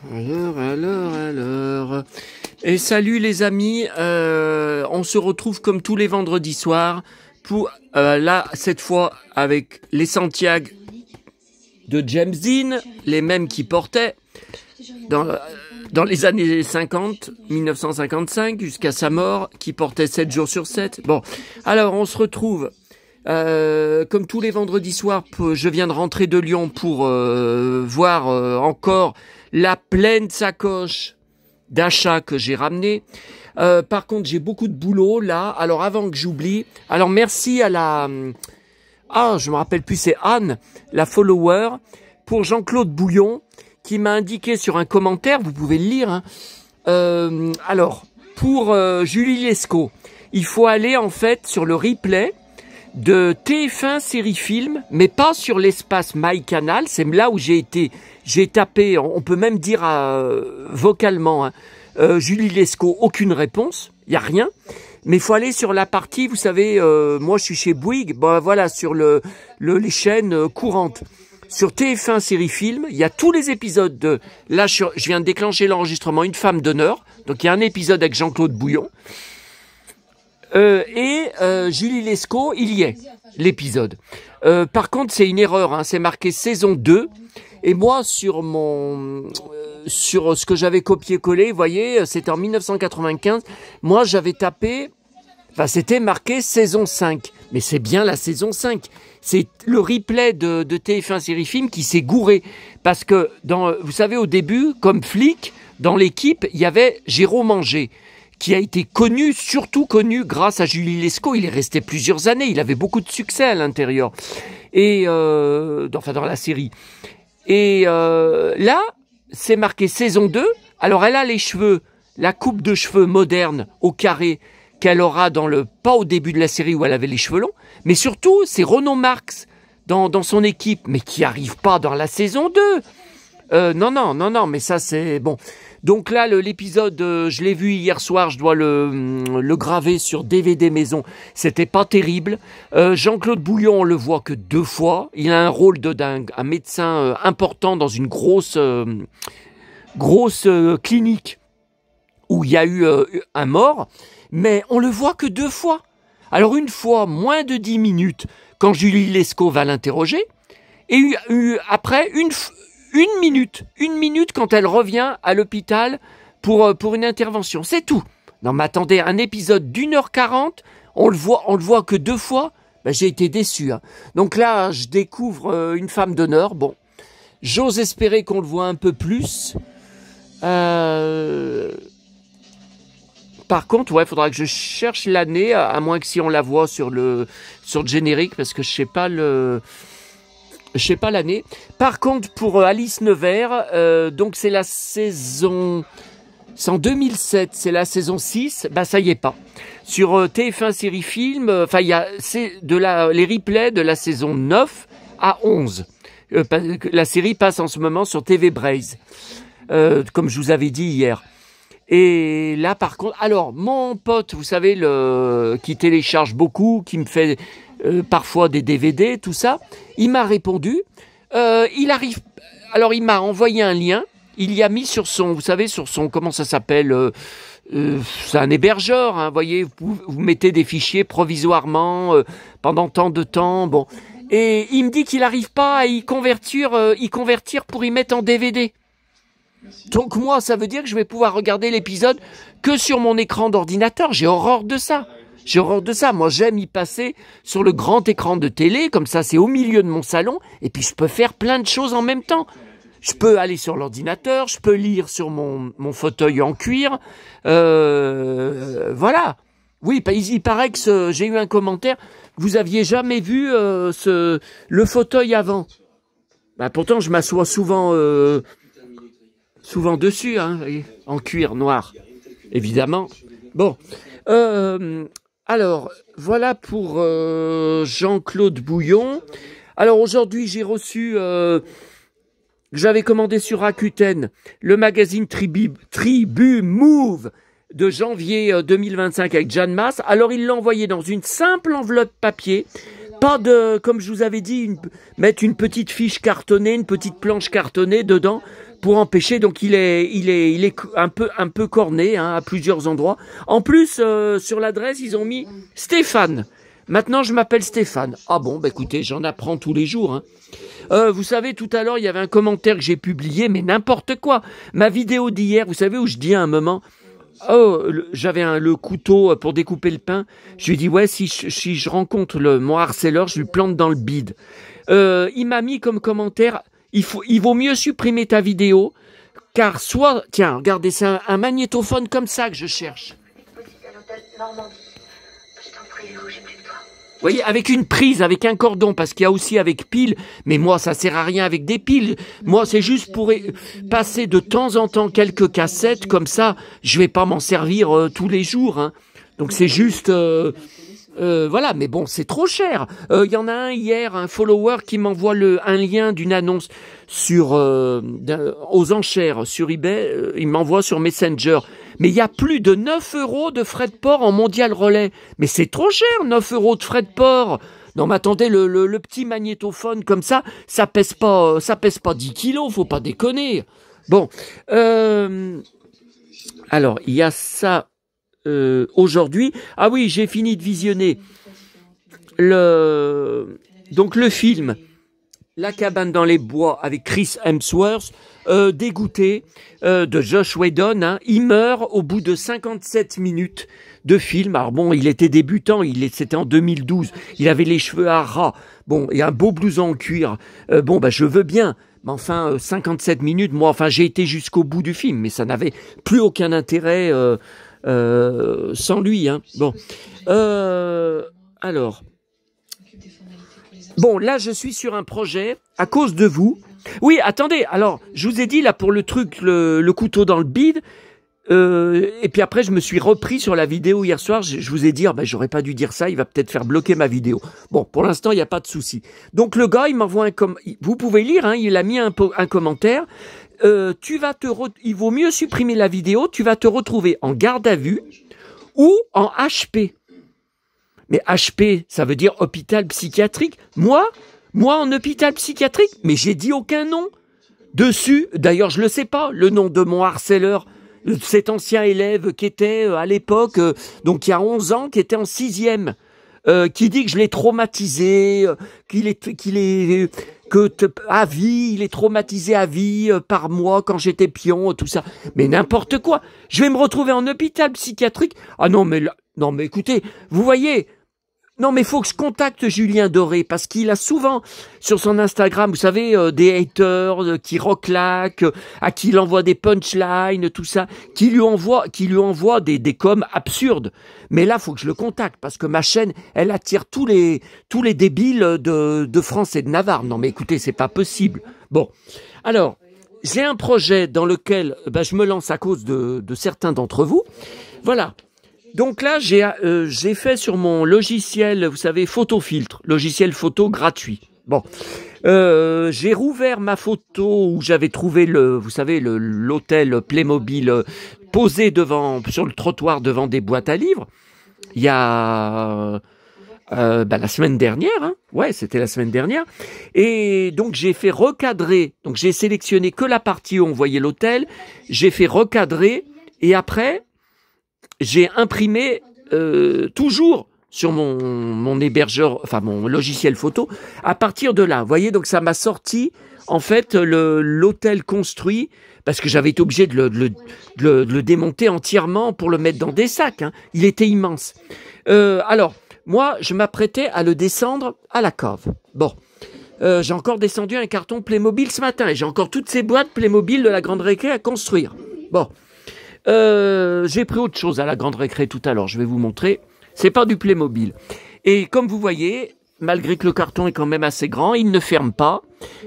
Alors. Et salut les amis, on se retrouve comme tous les vendredis soirs pour, là, cette fois avec les Santiago de James Dean, les mêmes qui portaient dans les années 50, 1955, jusqu'à sa mort, qui portait 7 jours sur 7. Bon, alors on se retrouve comme tous les vendredis soirs. Je viens de rentrer de Lyon pour voir encore la pleine sacoche d'achat que j'ai ramené. Par contre, j'ai beaucoup de boulot là. Alors avant que j'oublie, alors merci à la... je me rappelle plus, c'est Anne, la follower, pour Jean-Claude Bouillon, qui m'a indiqué sur un commentaire, vous pouvez le lire, hein. Alors, pour Julie Lescaut, il faut aller en fait sur le replay de TF1 série film, mais pas sur l'espace MyCanal, c'est là où j'ai tapé, on peut même dire vocalement, hein, Julie Lescaut, aucune réponse, il n'y a rien, mais il faut aller sur la partie, vous savez, moi je suis chez Bouygues, bon voilà, sur les chaînes courantes. Sur TF1 série film, il y a tous les épisodes de... Là, je viens de déclencher l'enregistrement Une femme d'honneur, donc il y a un épisode avec Jean-Claude Bouillon, Julie Lescaut, il y est, l'épisode. Par contre, c'est une erreur, hein, c'est marqué saison 2. Et moi, sur ce que j'avais copié-collé, vous voyez, c'était en 1995. Moi, j'avais tapé, c'était marqué saison 5. Mais c'est bien la saison 5. C'est le replay de TF1 série film qui s'est gouré. Parce que, vous savez, au début, comme flic, dans l'équipe, il y avait Jérôme Anger, qui a été surtout connu grâce à Julie Lescaut. Il est resté plusieurs années, il avait beaucoup de succès à l'intérieur, et dans la série. Et là, c'est marqué saison 2, alors elle a les cheveux, la coupe de cheveux moderne au carré qu'elle aura pas au début de la série où elle avait les cheveux longs, mais surtout, c'est Renaud Marx dans son équipe, mais qui arrive pas dans la saison 2. Non, mais ça c'est bon. Donc là, l'épisode, je l'ai vu hier soir, je dois le graver sur DVD maison. C'était pas terrible. Jean-Claude Bouillon, on le voit que 2 fois. Il a un rôle d'un médecin important dans une grosse clinique où il y a eu un mort, mais on le voit que 2 fois. Alors une fois, moins de 10 minutes, quand Julie Lescaut va l'interroger, et après une minute quand elle revient à l'hôpital pour une intervention. C'est tout. Non mais attendez, un épisode d'1h40, on le voit que 2 fois, j'ai été déçu. Hein. Donc là, je découvre Une femme d'honneur. Bon, j'ose espérer qu'on le voit un peu plus. Par contre, ouais, faudra que je cherche l'année, à moins que si on la voit sur le générique, parce que je sais pas l'année. Par contre, pour Alice Nevers, donc c'est la saison... C'est en 2007, c'est la saison 6, ça y est pas. Sur TF1 série film, il y a les replays de la saison 9 à 11. La série passe en ce moment sur TV Braze, comme je vous avais dit hier. Et là, par contre, alors, mon pote, vous savez, qui télécharge beaucoup, qui me fait parfois des DVD, tout ça, il m'a répondu, il m'a envoyé un lien, il y a mis sur son, vous savez, comment ça s'appelle, c'est un hébergeur, hein, voyez, vous mettez des fichiers provisoirement, pendant tant de temps, bon. Et il me dit qu'il n'arrive pas à y convertir pour y mettre en DVD. Donc moi, ça veut dire que je vais pouvoir regarder l'épisode que sur mon écran d'ordinateur. J'ai horreur de ça. Moi, j'aime y passer sur le grand écran de télé, comme ça, c'est au milieu de mon salon, et puis je peux faire plein de choses en même temps. Je peux aller sur l'ordinateur, je peux lire sur mon fauteuil en cuir. Voilà. Oui, il paraît que j'ai eu un commentaire. Vous aviez jamais vu le fauteuil avant. Pourtant, je m'assois souvent dessus, hein, en cuir noir, évidemment. Bon, alors, voilà pour Jean-Claude Bouillon. Alors, aujourd'hui, j'ai reçu, j'avais commandé sur Rakuten, le magazine Tribu Move de janvier 2025 avec Jeanne Masse. Alors, il l'a envoyé dans une simple enveloppe papier. Pas de, comme je vous avais dit, mettre une petite fiche cartonnée, une petite planche cartonnée dedans. pour empêcher. Donc il est un peu corné hein, à plusieurs endroits. En plus, sur l'adresse, ils ont mis Stéphane. Maintenant, je m'appelle Stéphane. Ah bon, bah écoutez, j'en apprends tous les jours. Hein. Vous savez, tout à l'heure, il y avait un commentaire que j'ai publié, mais n'importe quoi. Ma vidéo d'hier, vous savez, où je dis à un moment, j'avais le couteau pour découper le pain. Je lui ai dit, ouais, si je rencontre mon harceleur, je lui plante dans le bide. Il m'a mis comme commentaire, il vaut mieux supprimer ta vidéo, car tiens, regardez, c'est un magnétophone comme ça que je cherche. Vous voyez, avec une prise, avec un cordon, parce qu'il y a aussi avec pile, mais moi, ça sert à rien avec des piles. Moi, c'est juste pour passer de temps en temps quelques cassettes, comme ça, je vais pas m'en servir tous les jours. Hein. Donc c'est juste... voilà, mais bon, c'est trop cher. Y en a un hier, un follower qui m'envoie un lien d'une annonce sur aux enchères sur eBay. Il m'envoie sur Messenger. Mais il y a plus de 9 € de frais de port en mondial relais. Mais c'est trop cher, 9 € de frais de port. Non, mais attendez, le petit magnétophone comme ça pèse pas 10 kilos, faut pas déconner. Bon, alors, il y a ça aujourd'hui. Ah oui, j'ai fini de visionner donc le film La cabane dans les bois avec Chris Hemsworth, dégoûté de Joss Whedon. Hein. Il meurt au bout de 57 minutes de film. Alors bon, il était débutant, c'était en 2012. Il avait les cheveux à ras. Bon, et un beau blouson en cuir. Bon, bah je veux bien. Mais enfin, 57 minutes, moi, enfin, j'ai été jusqu'au bout du film, mais ça n'avait plus aucun intérêt sans lui. Hein. Bon, alors... Bon, là, je suis sur un projet à cause de vous. Oui, attendez, alors, je vous ai dit, là, pour le truc, le couteau dans le bide, et puis après, je me suis repris sur la vidéo hier soir, je vous ai dit, ben, j'aurais pas dû dire ça, il va peut-être faire bloquer ma vidéo. Bon, pour l'instant, il n'y a pas de souci. Donc, le gars, il m'envoie vous pouvez lire, hein, il a mis un commentaire, il vaut mieux supprimer la vidéo, tu vas te retrouver en garde à vue ou en HP. Mais HP, ça veut dire hôpital psychiatrique. Moi, en hôpital psychiatrique, mais j'ai dit aucun nom. Dessus, d'ailleurs, je le sais pas, le nom de mon harceleur, cet ancien élève qui était à l'époque, donc il y a 11 ans, qui était en 6e, qui dit que je l'ai traumatisé, à vie, il est traumatisé à vie par moi quand j'étais pion, tout ça. Mais n'importe quoi. Je vais me retrouver en hôpital psychiatrique. Ah non, mais écoutez, vous voyez... Non, mais il faut que je contacte Julien Doré parce qu'il a souvent sur son Instagram, vous savez, des haters qui reclaquent, à qui il envoie des punchlines, tout ça, qui lui envoie des coms absurdes. Mais là, faut que je le contacte parce que ma chaîne, elle attire tous les débiles de France et de Navarre. Non, mais écoutez, c'est pas possible. Bon, alors j'ai un projet dans lequel je me lance à cause de certains d'entre vous. Voilà. Donc là, j'ai fait sur mon logiciel, vous savez, photofiltre, logiciel photo gratuit. Bon, j'ai rouvert ma photo où j'avais trouvé l'hôtel Playmobil posé sur le trottoir devant des boîtes à livres. Il y a la semaine dernière, hein. Ouais, c'était la semaine dernière. Et donc j'ai fait recadrer. Donc j'ai sélectionné que la partie où on voyait l'hôtel. J'ai fait recadrer et après. J'ai imprimé toujours sur mon hébergeur, enfin mon logiciel photo, à partir de là. Vous voyez, donc ça m'a sorti en fait l'hôtel construit parce que j'avais été obligé de le démonter entièrement pour le mettre dans des sacs. Hein. Il était immense. Alors, moi, je m'apprêtais à le descendre à la cave. Bon. J'ai encore descendu un carton Playmobil ce matin et j'ai encore toutes ces boîtes Playmobil de la Grande Récré à construire. Bon. J'ai pris autre chose à la Grande Récré tout à l'heure, je vais vous montrer. C'est pas du Playmobil. Et comme vous voyez, malgré que le carton est quand même assez grand, il ne ferme pas.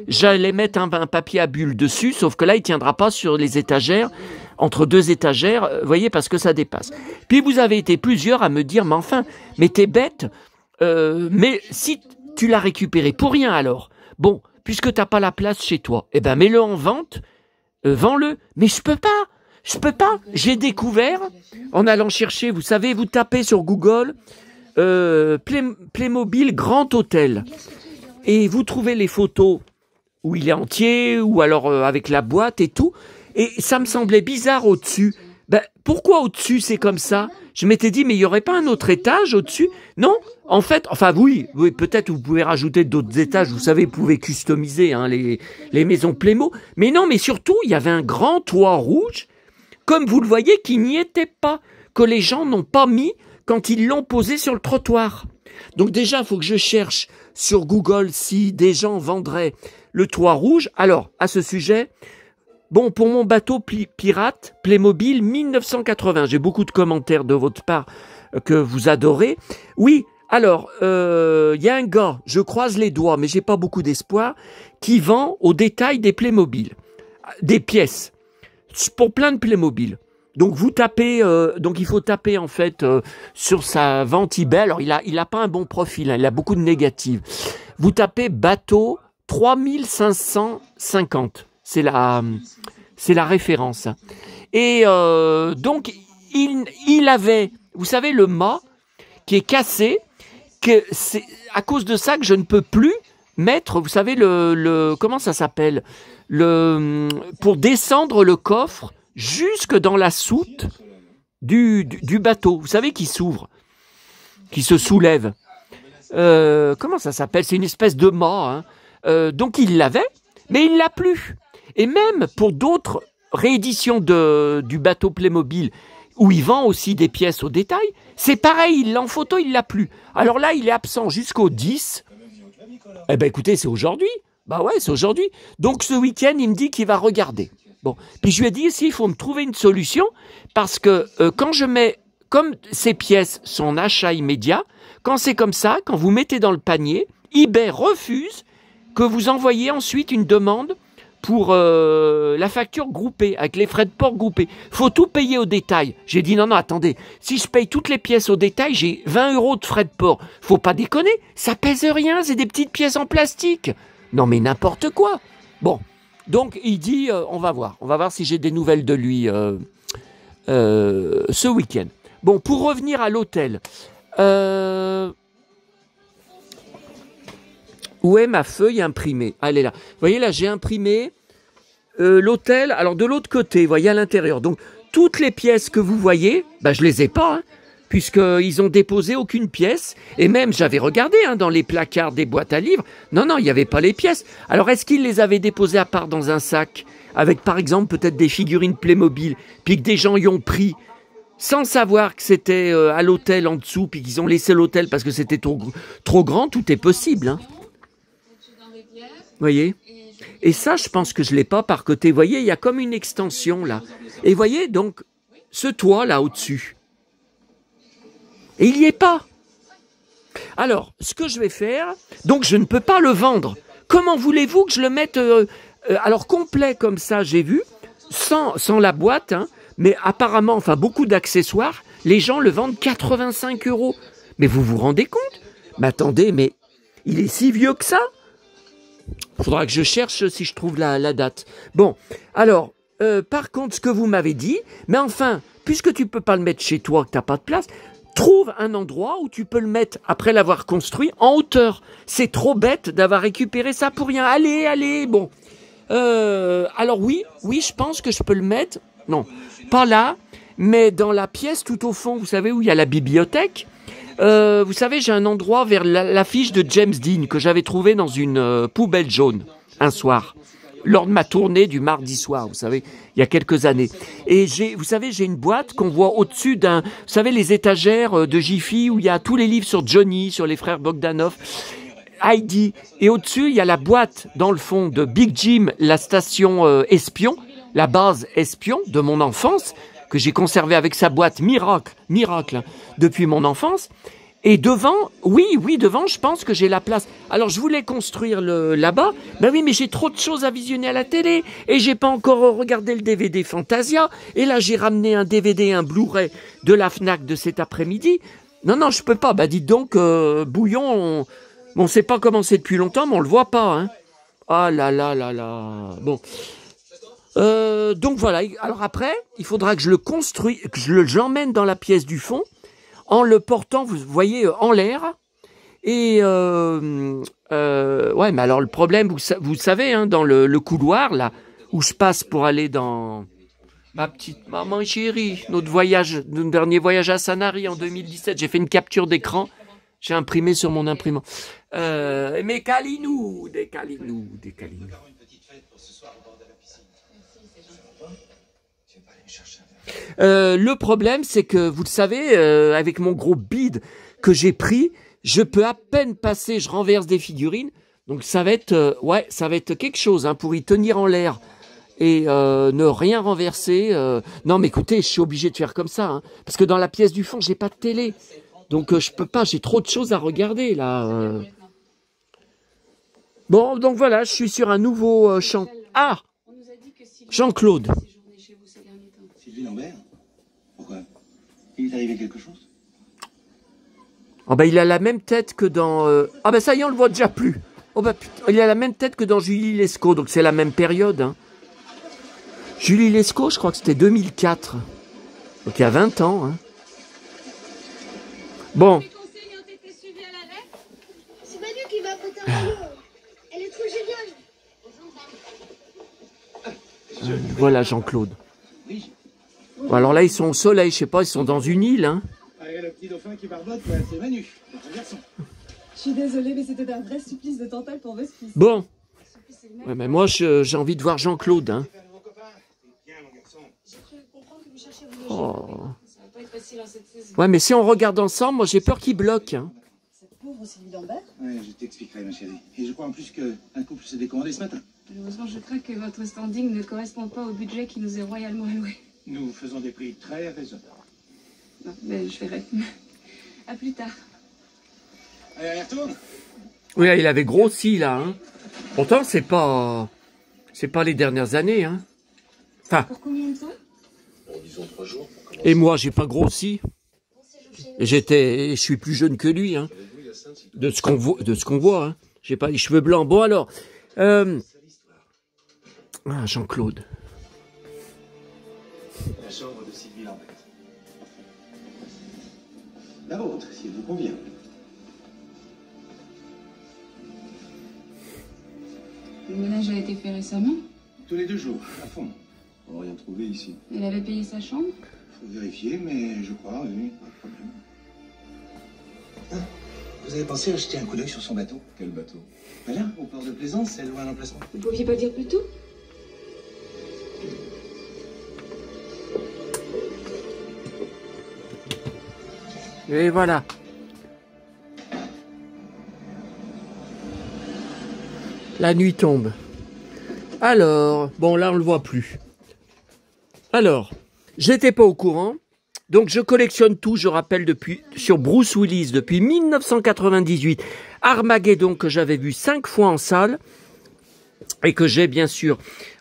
J'allais mettre un papier à bulles dessus, sauf que là, il tiendra pas sur les étagères, entre deux étagères, vous voyez, parce que ça dépasse. Puis vous avez été plusieurs à me dire, mais t'es bête, mais si tu l'as récupéré pour rien alors, bon, puisque t'as pas la place chez toi, eh ben mets-le en vente, vends-le, mais je peux pas. J'ai découvert, en allant chercher, vous savez, vous tapez sur Google, Playmobil Grand Hôtel, et vous trouvez les photos où il est entier, ou alors avec la boîte et tout. Et ça me semblait bizarre au-dessus. Ben, pourquoi au-dessus c'est comme ça? Je m'étais dit, mais il n'y aurait pas un autre étage au-dessus? Non, en fait, enfin oui, peut-être vous pouvez rajouter d'autres étages, vous savez, vous pouvez customiser hein, les maisons Playmo. Mais non, mais surtout, il y avait un grand toit rouge, comme vous le voyez, qui n'y était pas, que les gens n'ont pas mis quand ils l'ont posé sur le trottoir. Donc déjà, il faut que je cherche sur Google si des gens vendraient le toit rouge. Alors, à ce sujet... Bon, pour mon bateau pirate, Playmobil 1980, j'ai beaucoup de commentaires de votre part que vous adorez. Oui, alors, y a un gars, je croise les doigts, mais j'ai pas beaucoup d'espoir, qui vend au détail des Playmobil, des pièces, pour plein de Playmobil. Donc vous tapez, donc il faut taper en fait sur sa vente eBay. Alors il a pas un bon profil, hein, il a beaucoup de négatifs. Vous tapez bateau 3550. C'est la référence. Et donc, il avait, vous savez, le mât qui est cassé, que c'est à cause de ça que je ne peux plus mettre, vous savez, comment ça s'appelle? Pour descendre le coffre jusque dans la soute du bateau. Vous savez, qui s'ouvre, qui se soulève. Comment ça s'appelle? C'est une espèce de mât. Hein. Donc, il l'avait, mais il l'a plus. Et même pour d'autres rééditions du bateau Playmobil, où il vend aussi des pièces au détail, c'est pareil, il l'a en photo, il l'a plus. Alors là, il est absent jusqu'au 10. Eh ben écoutez, c'est aujourd'hui. Bah ouais, c'est aujourd'hui. Donc ce week-end, il me dit qu'il va regarder. Bon, puis je lui ai dit aussi, il faut me trouver une solution, parce que quand je mets, comme ces pièces sont en achat immédiat, quand c'est comme ça, quand vous mettez dans le panier, eBay refuse que vous envoyiez ensuite une demande pour la facture groupée, avec les frais de port groupés. Faut tout payer au détail. J'ai dit non, attendez, si je paye toutes les pièces au détail, j'ai 20 € de frais de port. Faut pas déconner, ça pèse rien, c'est des petites pièces en plastique. Non mais n'importe quoi. Bon, donc il dit, on va voir si j'ai des nouvelles de lui ce week-end. Bon, pour revenir à l'hôtel, où est ma feuille imprimée? Elle est là. Vous voyez, là, j'ai imprimé l'hôtel. Alors, de l'autre côté, vous voyez, à l'intérieur. Donc, toutes les pièces que vous voyez, ben, je les ai pas, hein, puisqu'ils ont déposé aucune pièce. Et même, j'avais regardé hein, dans les placards des boîtes à livres. Non, il n'y avait pas les pièces. Alors, est-ce qu'ils les avaient déposées à part dans un sac, avec, par exemple, peut-être des figurines Playmobil, puis que des gens y ont pris sans savoir que c'était à l'hôtel en dessous, puis qu'ils ont laissé l'hôtel parce que c'était trop grand? Tout est possible, hein. Voyez? Et ça, je pense que je ne l'ai pas par côté. Vous voyez, il y a comme une extension là. Et voyez, donc, ce toit là au-dessus. Et il n'y est pas. Alors, ce que je vais faire, donc je ne peux pas le vendre. Comment voulez-vous que je le mette alors complet comme ça, j'ai vu, sans la boîte, hein, mais apparemment, enfin beaucoup d'accessoires, les gens le vendent 85 €. Mais vous vous rendez compte? Mais attendez, mais il est si vieux que ça? Il faudra que je cherche si je trouve la date. Bon, alors, par contre, ce que vous m'avez dit, mais enfin, puisque tu ne peux pas le mettre chez toi, que tu n'as pas de place, trouve un endroit où tu peux le mettre, après l'avoir construit, en hauteur. C'est trop bête d'avoir récupéré ça pour rien. Allez, bon. Alors oui, je pense que je peux le mettre, non, pas là, mais dans la pièce tout au fond, vous savez, où il y a la bibliothèque. Vous savez, j'ai un endroit vers l'affiche de James Dean que j'avais trouvé dans une poubelle jaune un soir, lors de ma tournée du mardi soir, vous savez, il y a quelques années. Et vous savez, j'ai une boîte qu'on voit au-dessus vous savez, les étagères de Jiffy où il y a tous les livres sur Johnny, sur les frères Bogdanov, Heidi. Et au-dessus, il y a la boîte, dans le fond, de Big Jim, la station espion, la base espion de mon enfance, que j'ai conservé avec sa boîte miracle, hein, depuis mon enfance. Et devant, oui, devant, je pense que j'ai la place. Alors, je voulais construire là-bas. Ben oui, mais j'ai trop de choses à visionner à la télé. Et j'ai pas encore regardé le DVD Fantasia. Et là, j'ai ramené un DVD, un Blu-ray de la Fnac de cet après-midi. Non, je peux pas. Bah, dites donc, Bouillon, on sait pas comment c'est depuis longtemps, mais on le voit pas, hein. Ah là. Bon. Donc voilà, alors après, il faudra que je le construise, que j'emmène dans la pièce du fond, en le portant, vous voyez, en l'air, et Ouais, mais alors le problème, vous savez, hein, dans le couloir, là, où je passe pour aller dans ma petite maman chérie, notre dernier voyage à Sanary en 2017, j'ai fait une capture d'écran, j'ai imprimé sur mon imprimant. Mais Calinou, des Calinou, des Calinou. Le problème, c'est que, vous le savez, avec mon gros bide que j'ai pris, je peux à peine passer, je renverse des figurines. Donc ça va être, ouais, ça va être quelque chose hein, pour y tenir en l'air et ne rien renverser. Non, mais écoutez, je suis obligé de faire comme ça, hein, parce que dans la pièce du fond, j'ai pas de télé, donc je peux pas, j'ai trop de choses à regarder là. Bon, donc voilà, je suis sur un nouveau chant. Ah, Jean-Claude. Sylvie Lambert? Pourquoi? Il est arrivé quelque chose? Oh ben, il a la même tête que dans... Ah ben ça y est, on le voit déjà plus. Oh ben putain, il a la même tête que dans Julie Lescaut, donc c'est la même période. Hein. Julie Lescaut, je crois que c'était 2004. Donc il y a 20 ans. Hein. Bon. C'est Manu qui m'a apporté un maillot. Elle est trop géniale. Voilà Jean-Claude. Bon, alors là, ils sont au soleil, je sais pas, ils sont dans une île. Hein. Le petit dauphin qui barbote, c'est Manu, le garçon. Je suis désolée, mais c'était un vrai supplice de Tantale pour Vespis. Bon. Ouais, mais moi, j'ai envie de voir Jean-Claude. Hein. Oh. Ouais, mais si on regarde ensemble, moi, j'ai peur qu'il bloque. Hein. Cette pauvre Sylvie Lambert. Ouais, je t'expliquerai, ma chérie. Et je crois en plus qu'un couple s'est décommandé ce matin. Malheureusement, je crains que votre standing ne corresponde pas au budget qui nous est royalement alloué. Nous faisons des prix très raisonnables. Non, mais je verrai. À plus tard. Allez, retourne. Oui, il avait grossi, là. Hein. Pourtant, c'est pas les dernières années. Hein. Enfin, Pour combien de temps? Disons 3 jours. Et moi, j'ai pas grossi. Je suis plus jeune que lui, hein. De ce qu'on voit, hein. J'ai pas les cheveux blancs. Bon alors, ah, Jean-Claude. La chambre de Sylvie Lambert. La vôtre, si elle vous convient. Le ménage a été fait récemment. Tous les 2 jours, à fond. On n'a rien trouvé ici. Elle avait payé sa chambre. Faut vérifier, mais je crois, oui, pas de problème. Ah, vous avez pensé à jeter un coup d'œil sur son bateau? Quel bateau? Là, au port de Plaisance, c'est loin l'emplacement. Vous pouviez pas dire plus tôt? Et voilà. La nuit tombe. Alors, bon là on le voit plus. Alors, j'étais pas au courant. Donc je collectionne tout, je rappelle, sur Bruce Willis depuis 1998. Armageddon que j'avais vu 5 fois en salle et que j'ai bien sûr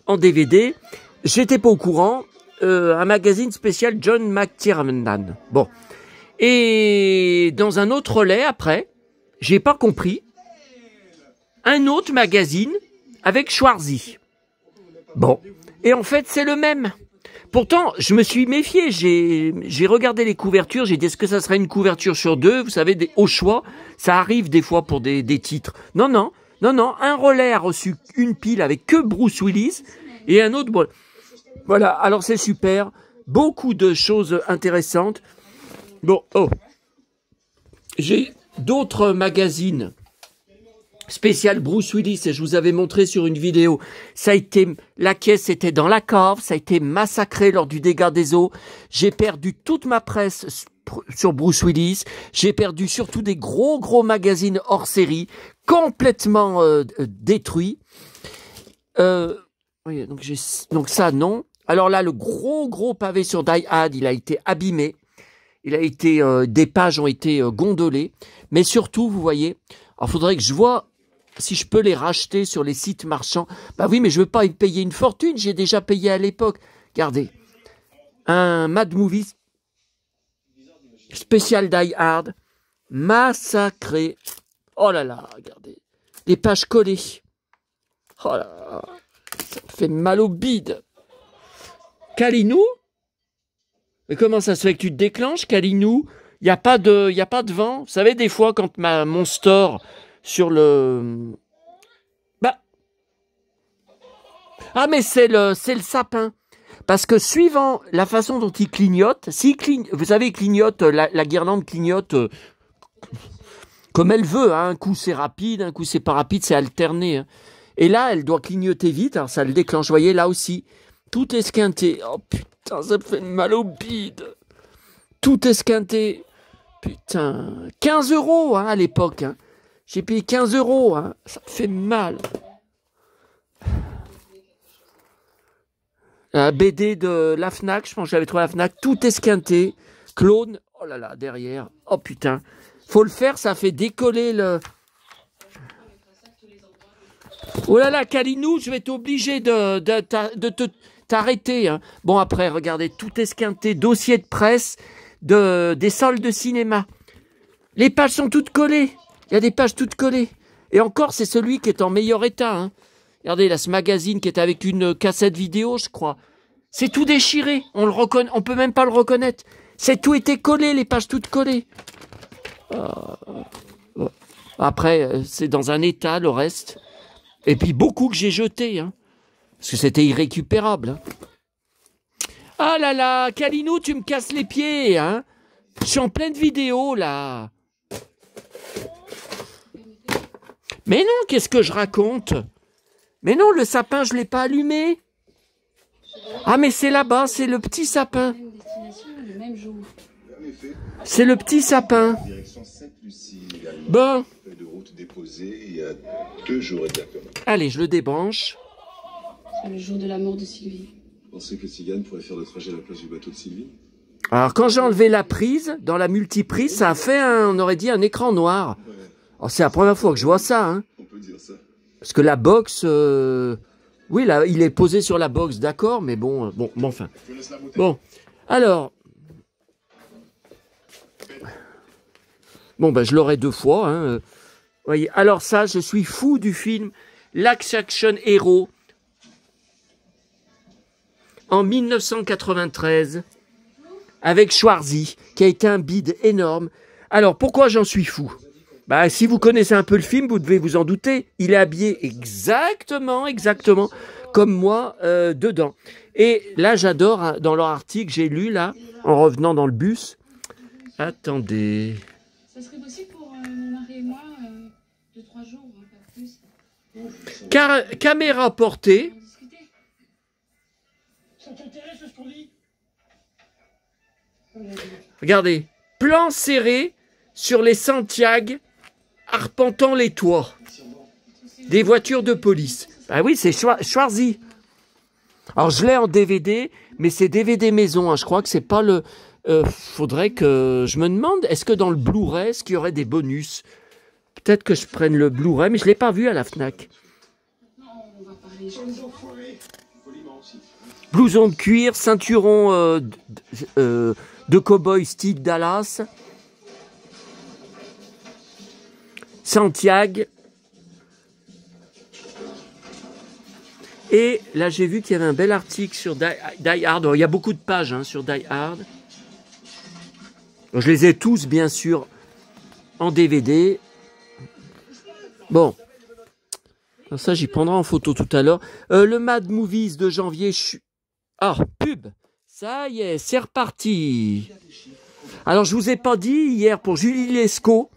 en DVD. J'étais pas au courant. Un magazine spécial John McTiernan. Bon. Et dans un autre relais après, j'ai pas compris, un autre magazine avec Schwarzy. Bon. Et en fait, c'est le même. Pourtant, je me suis méfié, j'ai regardé les couvertures, j'ai dit est-ce que ça serait une couverture sur 2, vous savez, au choix, ça arrive des fois pour des titres. Non, non, non, non, un relais a reçu une pile avec que Bruce Willis et un autre... Bon, voilà, alors c'est super, beaucoup de choses intéressantes. Bon, oh, j'ai d'autres magazines spécial Bruce Willis, et je vous avais montré sur une vidéo, ça a été, la caisse était dans la cave, ça a été massacré lors du dégât des eaux, j'ai perdu toute ma presse sur Bruce Willis, j'ai perdu surtout des gros magazines hors série, complètement détruits, oui, donc ça non, alors là le gros pavé sur Die Hard, il a été abîmé, il a été, des pages ont été gondolées, mais surtout vous voyez, alors faudrait que je vois si je peux les racheter sur les sites marchands. Bah oui, mais je veux pas y payer une fortune, j'ai déjà payé à l'époque. Regardez, un Mad Movies spécial Die Hard, massacré. Oh là là, regardez, les pages collées. Oh là là, ça me fait mal au bide. Kalinou? Mais comment ça se fait que tu te déclenches, Kalinou? Il n'y a pas de vent. Vous savez, des fois, quand mon store sur le... Bah. Ah, mais c'est le sapin. Parce que suivant la façon dont il clignote, vous savez, il clignote, la guirlande clignote comme elle veut. Hein. Un coup c'est rapide, un coup c'est pas rapide, c'est alterné. Hein. Et là, elle doit clignoter vite, alors ça le déclenche. Vous voyez, là aussi, tout esquinté. Oh putain, ça me fait mal au bide. Tout esquinté. Putain, 15 € hein, à l'époque. Hein. J'ai payé 15 €. Hein. Ça me fait mal. Un BD de la Fnac, je pense que j'avais trouvé à la Fnac, tout esquinté, clone, oh là là, derrière, oh putain, faut le faire, ça fait décoller le... Oh là là, Kalinou, je vais t'obliger de t'arrêter. Hein. Bon après, regardez, tout esquinté, dossier de presse, des salles de cinéma. Les pages sont toutes collées, il y a des pages toutes collées. Et encore, c'est celui qui est en meilleur état, hein. Regardez, là, ce magazine qui est avec une cassette vidéo, je crois. C'est tout déchiré. On peut même pas le reconnaître. C'est tout été collé, les pages toutes collées. Après, c'est dans un état, le reste. Et puis, beaucoup que j'ai jeté, hein. Parce que c'était irrécupérable. Hein. Ah là là, Kalinou, tu me casses les pieds, hein. Je suis en pleine vidéo, là. Mais non, qu'est-ce que je raconte ? Mais non, le sapin, je ne l'ai pas allumé. Ah, mais c'est là-bas, c'est le petit sapin. C'est le petit sapin. Bon. Allez, je le débranche. C'est le jour de la mort de Sylvie. Vous pensez que Tzigane pourrait faire le trajet à la place du bateau de Sylvie? Alors, quand j'ai enlevé la prise, dans la multiprise, ça a fait, on aurait dit, un écran noir. Oh, c'est la première fois que je vois ça, hein. On peut dire ça. Parce que la box, oui, là, il est posé sur la box, d'accord, mais bon, enfin. Bon, alors, bon, ben, je l'aurai 2 fois, hein. Voyez, alors ça, je suis fou du film L'Action Hero en 1993 avec Schwarzy, qui a été un bide énorme. Alors, pourquoi j'en suis fou? Bah, si vous connaissez un peu le film, vous devez vous en douter. Il est habillé exactement comme moi dedans. Et là, j'adore, hein, dans leur article, j'ai lu, là, en revenant dans le bus. Attendez. Ça serait possible pour mon mari et moi de 3 jours, hein, pas plus. Caméra portée. Ça t'intéresse ce qu'on dit? Regardez. Plan serré sur les Santiago arpentant les toits des voitures de police. Ah oui, c'est Schwarzy. Alors je l'ai en DVD, mais c'est DVD maison. Hein. Je crois que c'est pas le. Faudrait que je me demande. Est-ce que dans le Blu-ray, est-ce qu'il y aurait des bonus? Peut-être que je prenne le Blu-ray, mais je l'ai pas vu à la Fnac. Blouson de cuir, ceinturon de cow-boy style Dallas. Santiago. Et là, j'ai vu qu'il y avait un bel article sur Die Hard. Alors, il y a beaucoup de pages hein, sur Die Hard. Je les ai tous, bien sûr, en DVD. Bon. Alors ça, j'y prendrai en photo tout à l'heure. Le Mad Movies de janvier. Ah, pub. Ça y est, c'est reparti. Alors, je vous ai pas dit hier pour Julie Lescaut,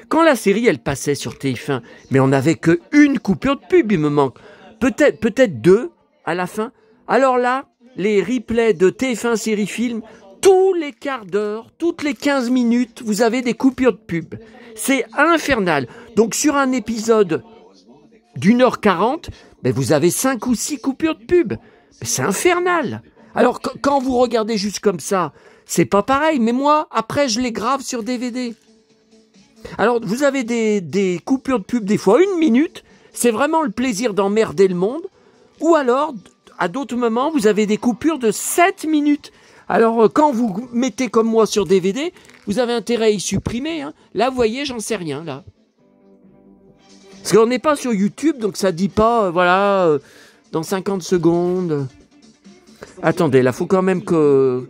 quand la série, elle passait sur TF1, mais on n'avait qu'une coupure de pub, il me manque. Peut-être 2 à la fin. Alors là, les replays de TF1 série film, tous les quarts d'heure, toutes les 15 minutes, vous avez des coupures de pub. C'est infernal. Donc sur un épisode d'1h40, ben vous avez 5 ou 6 coupures de pub. C'est infernal. Alors quand vous regardez juste comme ça, c'est pas pareil. Mais moi, après, je les grave sur DVD. Alors, vous avez des coupures de pub, des fois 1 minute. C'est vraiment le plaisir d'emmerder le monde. Ou alors, à d'autres moments, vous avez des coupures de 7 minutes. Alors, quand vous mettez comme moi sur DVD, vous avez intérêt à y supprimer. Hein. Là, vous voyez, j'en sais rien, là. Parce qu'on n'est pas sur YouTube, donc ça dit pas, voilà, dans 50 secondes. Attendez, là, faut quand même que...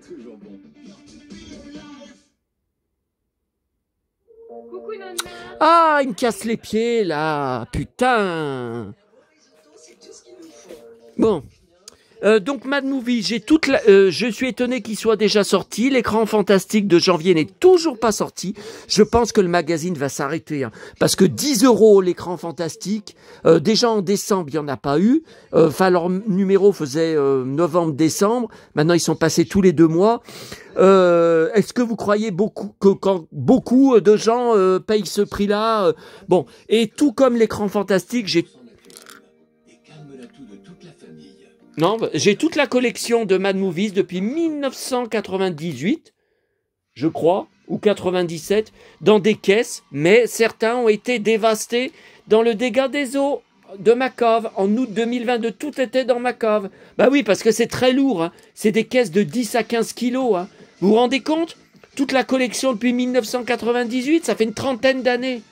Ah, il me casse les pieds, là. Putain. Bon. Donc Mad Movie, je suis étonné qu'il soit déjà sorti. L'écran fantastique de janvier n'est toujours pas sorti. Je pense que le magazine va s'arrêter, hein, parce que 10 € l'écran fantastique. Déjà en décembre, il n'y en a pas eu. Enfin, leur numéro faisait novembre-décembre. Maintenant, ils sont passés tous les 2 mois. Est-ce que vous croyez quand beaucoup de gens payent ce prix-là Bon, et tout comme l'écran fantastique, j'ai toute la collection de Mad Movies depuis 1998, je crois, ou 97, dans des caisses, mais certains ont été dévastés dans le dégât des eaux de ma cave. En août 2022, tout était dans ma cave. Bah oui, parce que c'est très lourd, hein. C'est des caisses de 10 à 15 kilos. Hein. Vous vous rendez compte? Toute la collection depuis 1998, ça fait une trentaine d'années.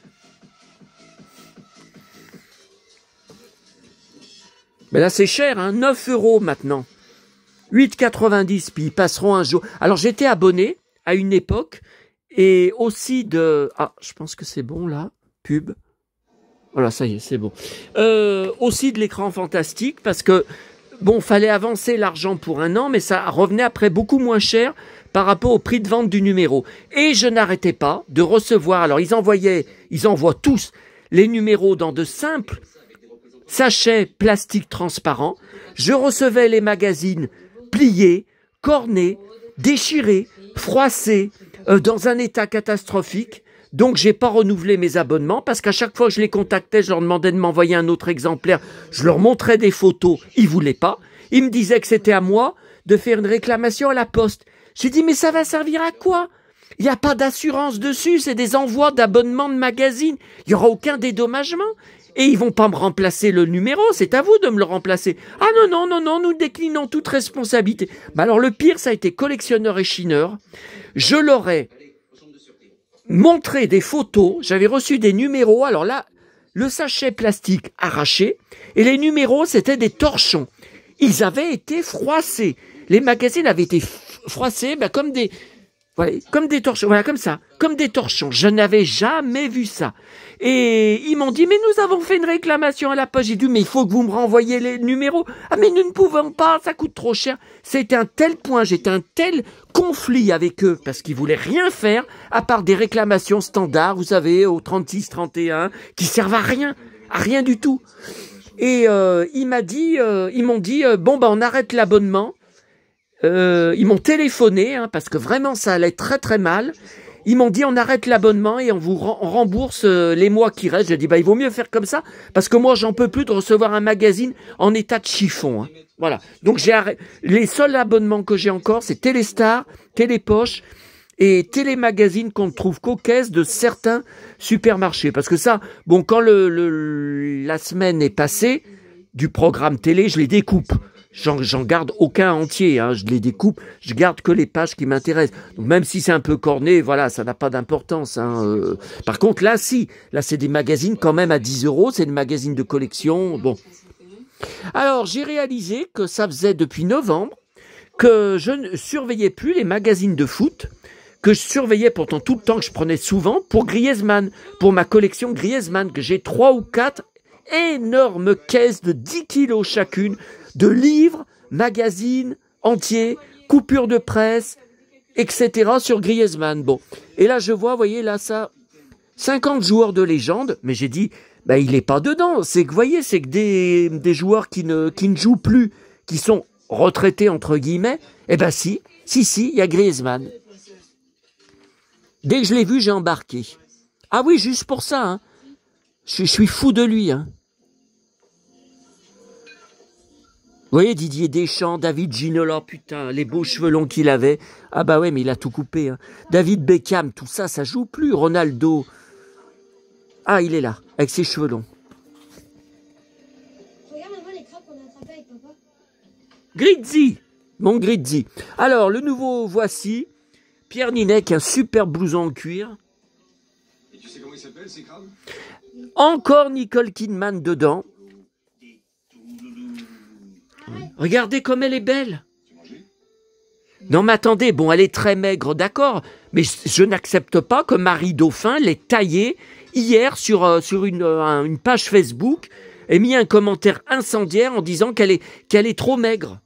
Mais là, c'est cher, hein, 9 € maintenant. 8,90, puis ils passeront un jour. Alors, j'étais abonné à une époque, et aussi de... Ah, je pense que c'est bon, là. Pub. Voilà, ça y est, c'est bon. Aussi de l'écran fantastique, parce que, bon, fallait avancer l'argent pour 1 an, mais ça revenait après beaucoup moins cher par rapport au prix de vente du numéro. Et je n'arrêtais pas de recevoir... Alors, ils envoient tous les numéros dans de simples sachets plastique transparent. Je recevais les magazines pliés, cornés, déchirés, froissés, dans un état catastrophique. Donc, j'ai pas renouvelé mes abonnements parce qu'à chaque fois que je les contactais, je leur demandais de m'envoyer un autre exemplaire. Je leur montrais des photos. Ils voulaient pas. Ils me disaient que c'était à moi de faire une réclamation à la poste. J'ai dit, mais ça va servir à quoi? Il n'y a pas d'assurance dessus. C'est des envois d'abonnements de magazines. Il n'y aura aucun dédommagement. Et ils vont pas me remplacer le numéro, c'est à vous de me le remplacer. Ah non, nous déclinons toute responsabilité. Mais alors le pire, ça a été collectionneur et chineur. Je leur ai montré des photos, j'avais reçu des numéros, alors là, le sachet plastique arraché, et les numéros, c'était des torchons. Ils avaient été froissés. Les magazines avaient été froissés, comme des... Voilà, comme des torchons, voilà, comme ça, comme des torchons. Je n'avais jamais vu ça. Et ils m'ont dit, mais nous avons fait une réclamation à la poste. J'ai dit, mais il faut que vous me renvoyiez les numéros. Ah, mais nous ne pouvons pas, ça coûte trop cher. C'était un tel point, j'étais un tel conflit avec eux, parce qu'ils voulaient rien faire, à part des réclamations standards, vous savez, au 36, 31, qui servent à rien du tout. Et ils m'ont dit, bon, on arrête l'abonnement. Ils m'ont téléphoné, hein, parce que vraiment ça allait très très mal. Ils m'ont dit on arrête l'abonnement et on vous rembourse les mois qui restent. J'ai dit il vaut mieux faire comme ça parce que moi j'en peux plus de recevoir un magazine en état de chiffon. Hein. Voilà. Donc les seuls abonnements que j'ai encore, c'est Téléstar, Télépoche et Télémagazine qu'on ne trouve qu'aux caisses de certains supermarchés. Parce que ça, bon, quand la semaine est passée du programme télé, je les découpe. J'en garde aucun entier, hein, je les découpe, je garde que les pages qui m'intéressent. Donc même si c'est un peu corné, voilà, ça n'a pas d'importance. Hein, Par contre, là, c'est des magazines quand même à 10 €, c'est des magazines de collection, bon. Alors, j'ai réalisé que ça faisait depuis novembre que je ne surveillais plus les magazines de foot, que je surveillais pourtant tout le temps, que je prenais souvent pour Griezmann, pour ma collection Griezmann, que j'ai 3 ou 4 énormes caisses de 10 kilos chacune, de livres, magazines entiers, coupures de presse, etc. sur Griezmann. Bon. Et là, je vois, vous voyez, là, ça, 50 joueurs de légende, mais j'ai dit, il n'est pas dedans. C'est que, vous voyez, c'est que des joueurs qui ne jouent plus, qui sont retraités, entre guillemets, si, il y a Griezmann. Dès que je l'ai vu, j'ai embarqué. Ah oui, juste pour ça, hein. Je suis fou de lui, hein. Vous voyez, Didier Deschamps, David Ginola, putain, les beaux cheveux longs qu'il avait. Ah bah ouais, mais il a tout coupé. Hein. David Beckham, tout ça, ça joue plus. Ronaldo. Ah, il est là, avec ses cheveux longs. Regarde là-bas les crabes qu'on a attrapés avec papa. Grizzy, mon Grizzy. Alors, le nouveau, voici. Pierre Ninet, un super blouson en cuir. Et tu sais comment il s'appelle, ces crabes? Encore Nicole Kidman dedans. Regardez comme elle est belle. Non mais attendez, bon, elle est très maigre, d'accord, mais je n'accepte pas que Marie Dauphin l'ait taillée hier sur une page Facebook et mis un commentaire incendiaire en disant qu'elle est trop maigre.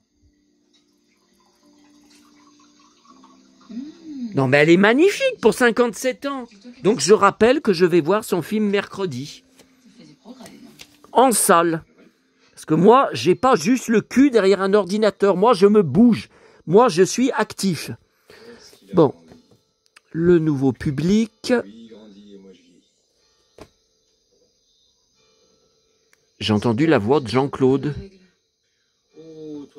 Non mais elle est magnifique pour 57 ans. Donc je rappelle que je vais voir son film mercredi. En salle. Parce que moi, j'ai pas juste le cul derrière un ordinateur. Moi, je me bouge. Moi, je suis actif. Bon. Le nouveau public. J'ai entendu la voix de Jean-Claude.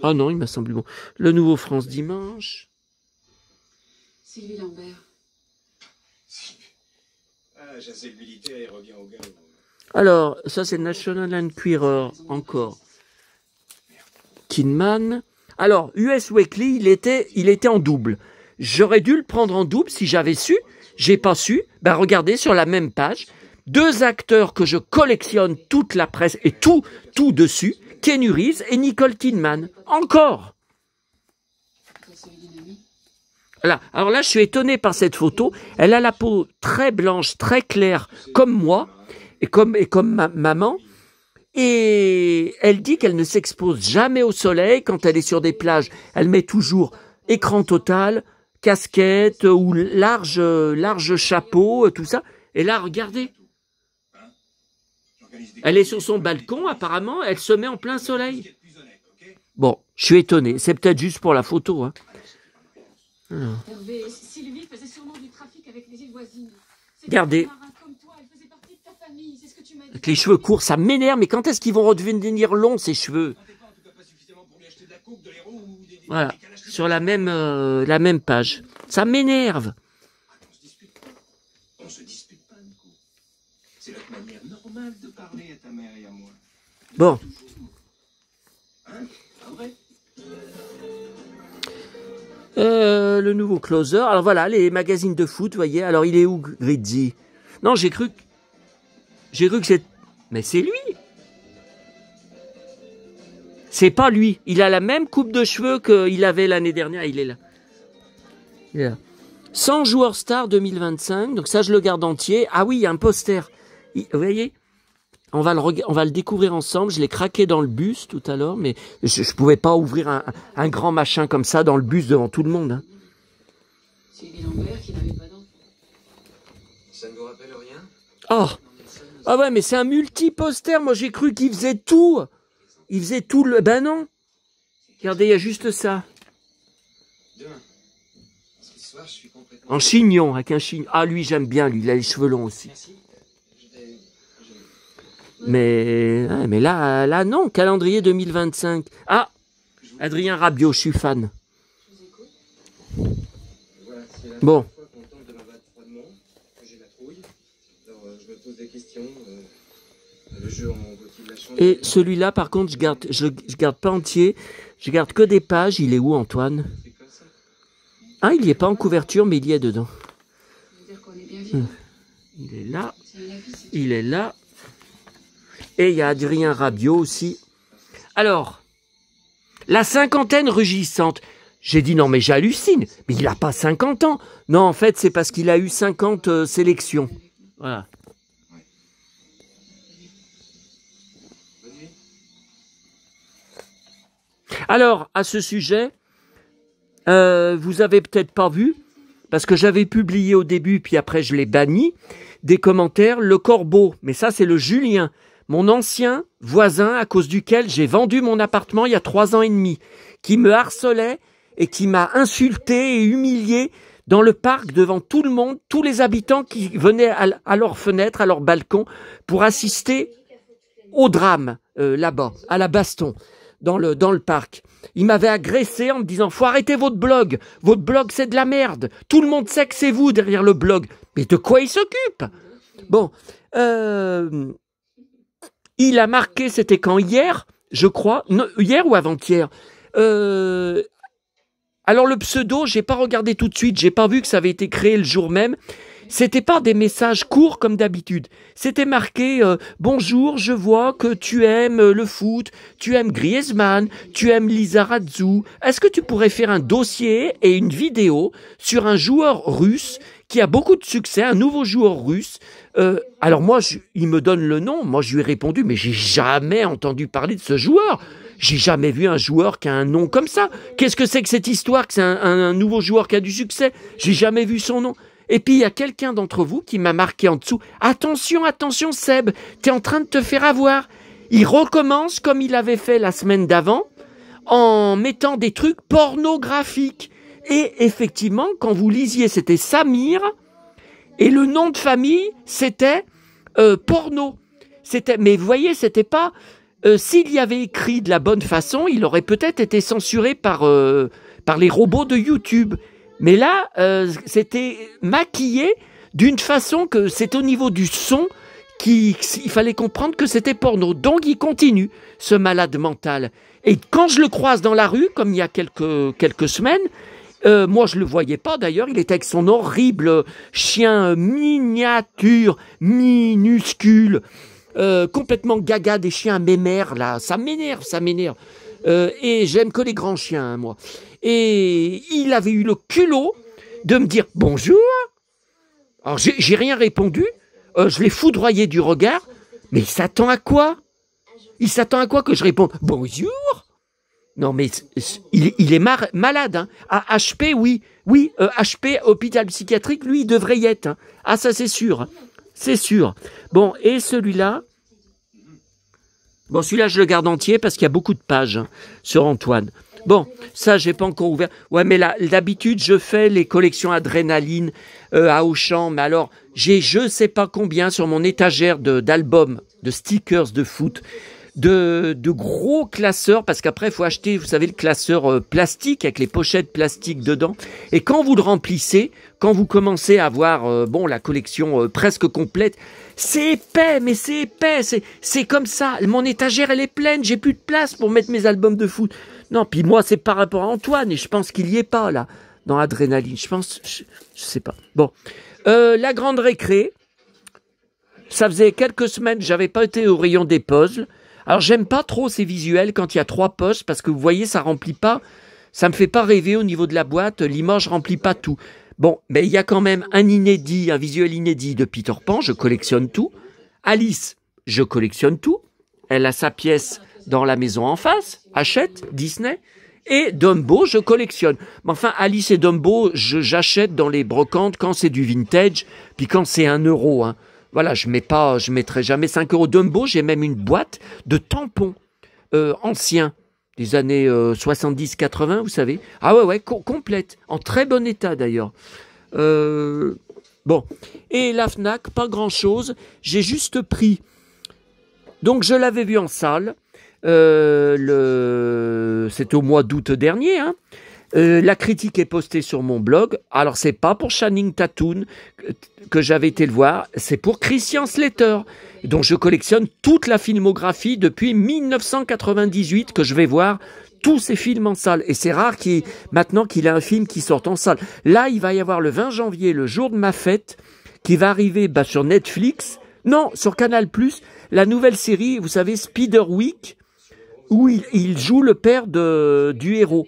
Ah non, il m'a semblé bon. Le nouveau France Dimanche. Sylvie Lambert. Ah, chasser le militaire et revient au galop. Alors, ça c'est National Enquirer, encore. Kidman. Alors, US Weekly, il était en double. J'aurais dû le prendre en double si j'avais su. J'ai pas su. Ben regardez sur la même page. Deux acteurs que je collectionne toute la presse et tout dessus. Keanu Reeves et Nicole Kidman. Encore. Voilà. Alors là, je suis étonné par cette photo. Elle a la peau très blanche, très claire, comme moi. Et comme maman, et elle dit qu'elle ne s'expose jamais au soleil quand elle est sur des plages. Elle met toujours écran total, casquette ou large chapeau, tout ça. Et là, regardez. Elle est sur son balcon, apparemment, elle se met en plein soleil. Bon, je suis étonné. C'est peut-être juste pour la photo. Hein. Hervé, Sylvie faisait sûrement du trafic avec les îles voisines. Regardez. Avec les cheveux courts, ça m'énerve, mais quand est-ce qu'ils vont redevenir longs, ces cheveux? Voilà, sur la même page. Ça m'énerve. On se dispute pas, Nico. C'est notre manière normale de parler à ta mère et à moi. Bon. Hein? Pas vrai? Le nouveau closer. Alors voilà, les magazines de foot, vous voyez. Alors il est où, Grizzy? Non, j'ai cru que c'est... Mais c'est lui. C'est pas lui. Il a la même coupe de cheveux qu'il avait l'année dernière. Il est là. 100 joueurs stars 2025. Donc ça, je le garde entier. Ah oui, il y a un poster. Vous voyez, on va le découvrir ensemble. Je l'ai craqué dans le bus tout à l'heure, mais je pouvais pas ouvrir un grand machin comme ça dans le bus devant tout le monde. Hein. Sylvie Lambert qui n'avait pas d'enfant. Ça ne vous rappelle rien? Oh. Ah ouais, mais c'est un multi-poster. Moi, j'ai cru qu'il faisait tout. Il faisait tout le... Ben non. Regardez, il y a juste ça. En chignon, avec un chignon. Ah, lui, j'aime bien, lui. Il a les cheveux longs aussi. Mais là, non. Calendrier 2025. Ah, Adrien Rabiot, je suis fan. Bon. Et celui-là, par contre, je garde pas entier. Je garde que des pages. Il est où, Antoine? Ah, il n'y est pas en couverture, mais il y est dedans. Il est là. Il est là. Et il y a Adrien Rabiot aussi. Alors, la cinquantaine rugissante. J'ai dit non, mais j'hallucine. Mais il n'a pas 50 ans. Non, en fait, c'est parce qu'il a eu 50 sélections. Voilà. Alors, à ce sujet, vous avez peut-être pas vu, parce que j'avais publié au début, puis après je l'ai banni, des commentaires, le corbeau, mais ça c'est le Julien, mon ancien voisin à cause duquel j'ai vendu mon appartement il y a 3 ans et demi, qui me harcelait et qui m'a insulté et humilié dans le parc devant tout le monde, tous les habitants qui venaient à leur fenêtre, à leur balcon, pour assister au drame là-bas, à la baston. Dans le parc. Il m'avait agressé en me disant « Faut arrêter votre blog c'est de la merde. Tout le monde sait que c'est vous derrière le blog. » Mais de quoi il s'occupe? Bon, il a marqué, c'était quand? Hier, je crois. Non, hier ou avant-hier. Alors le pseudo, j'ai pas regardé tout de suite. J'ai pas vu que ça avait été créé le jour même. C'était pas des messages courts comme d'habitude. C'était marqué bonjour, je vois que tu aimes le foot, tu aimes Griezmann, tu aimes Lizarazu. Est-ce que tu pourrais faire un dossier et une vidéo sur un joueur russe qui a beaucoup de succès, un nouveau joueur russe? Alors moi, il me donne le nom. Moi, je lui ai répondu, mais j'ai jamais entendu parler de ce joueur. J'ai jamais vu un joueur qui a un nom comme ça. Qu'est-ce que c'est que cette histoire que c'est un nouveau joueur qui a du succès? J'ai jamais vu son nom. Et puis, il y a quelqu'un d'entre vous qui m'a marqué en dessous. Attention, attention, Seb, t'es en train de te faire avoir. Il recommence comme il avait fait la semaine d'avant, en mettant des trucs pornographiques. Et effectivement, quand vous lisiez, c'était Samir, et le nom de famille, c'était porno. Mais vous voyez, c'était pas... s'il y avait écrit de la bonne façon, il aurait peut-être été censuré par les robots de YouTube. Mais là, c'était maquillé d'une façon que c'est au niveau du son il fallait comprendre que c'était porno. Donc il continue, ce malade mental. Et quand je le croise dans la rue, comme il y a quelques semaines, moi je le voyais pas d'ailleurs, il était avec son horrible chien miniature, minuscule, complètement gaga des chiens mémères là, ça m'énerve. Et j'aime que les grands chiens, hein, moi. Et il avait eu le culot de me dire bonjour. Alors j'ai rien répondu, je l'ai foudroyé du regard, mais il s'attend à quoi? Il s'attend à quoi que je réponde bonjour? Non mais il est malade, hein. À HP, oui, HP, hôpital psychiatrique, lui il devrait y être, hein. Ah ça c'est sûr. Bon, et celui-là, celui-là je le garde entier parce qu'il y a beaucoup de pages, hein, sur Antoine. Bon, ça, j'ai pas encore ouvert. Ouais, mais là, d'habitude, je fais les collections Adrénaline à Auchan. Mais alors, j'ai je sais pas combien sur mon étagère d'albums, de stickers de foot, de gros classeurs, parce qu'après, il faut acheter, vous savez, le classeur plastique avec les pochettes plastiques dedans. Et quand vous le remplissez, quand vous commencez à avoir la collection presque complète, c'est épais, mais c'est épais. C'est comme ça. Mon étagère, elle est pleine. J'ai plus de place pour mettre mes albums de foot. Non, puis moi, c'est par rapport à Antoine, et je pense qu'il y est pas, là, dans Adrénaline. Je sais pas. Bon. La grande récré. Ça faisait quelques semaines, j'avais pas été au rayon des puzzles. Alors, j'aime pas trop ces visuels quand il y a 3 puzzles, parce que vous voyez, ça remplit pas, ça me fait pas rêver au niveau de la boîte, l'image remplit pas tout. Bon, mais il y a quand même un visuel inédit de Peter Pan, je collectionne tout. Alice, je collectionne tout. Elle a sa pièce dans la maison en face, Hachette, Disney, et Dumbo, je collectionne. Mais enfin, Alice et Dumbo, j'achète dans les brocantes quand c'est du vintage, puis quand c'est 1 euro. Hein. Voilà, je mettrai jamais 5 euros. Dumbo, j'ai même une boîte de tampons anciens, des années 70-80, vous savez. Ah ouais, complète, en très bon état d'ailleurs. Bon, et la Fnac, pas grand-chose, j'ai juste pris... Donc je l'avais vu en salle, c'est au mois d'août dernier, hein. La critique est postée sur mon blog. Alors c'est pas pour Channing Tatum que j'avais été le voir, c'est pour Christian Slater, dont je collectionne toute la filmographie depuis 1998 que je vais voir tous ses films en salle. Et c'est rare maintenant qu'il a un film qui sorte en salle. Là, il va y avoir le 20 janvier, le jour de ma fête, qui va arriver sur Netflix, non, sur Canal+, la nouvelle série, vous savez, Spider Week, où il joue le père du héros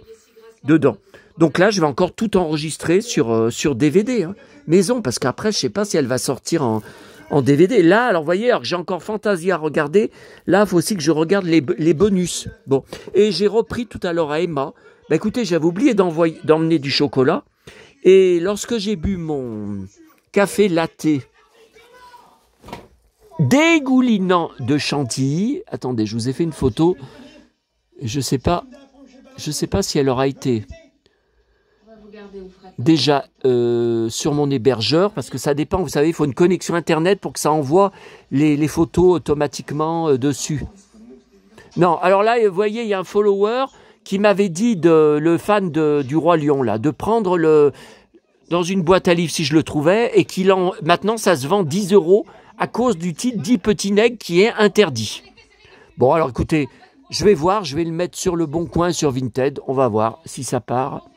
dedans. Donc là, je vais encore tout enregistrer sur DVD, hein, maison, parce qu'après, je sais pas si elle va sortir en DVD. Là, alors vous voyez, alors que j'ai encore Fantasia à regarder, là, il faut aussi que je regarde les bonus. Bon, et j'ai repris tout à l'heure à Emma. Bah écoutez, j'avais oublié d'emmener du chocolat, et lorsque j'ai bu mon café latte dégoulinant de chantilly, attendez, je vous ai fait une photo, je sais pas si elle aura été déjà sur mon hébergeur, parce que ça dépend, vous savez, il faut une connexion internet pour que ça envoie les photos automatiquement dessus. Non, alors là, vous voyez, il y a un follower qui m'avait dit, le fan du Roi Lion, là, de prendre dans une boîte à livres si je le trouvais, et maintenant ça se vend 10 euros à cause du titre 10 petits nègres qui est interdit. Bon, alors écoutez, je vais voir, je vais le mettre sur le Bon Coin, sur Vinted, on va voir si ça part.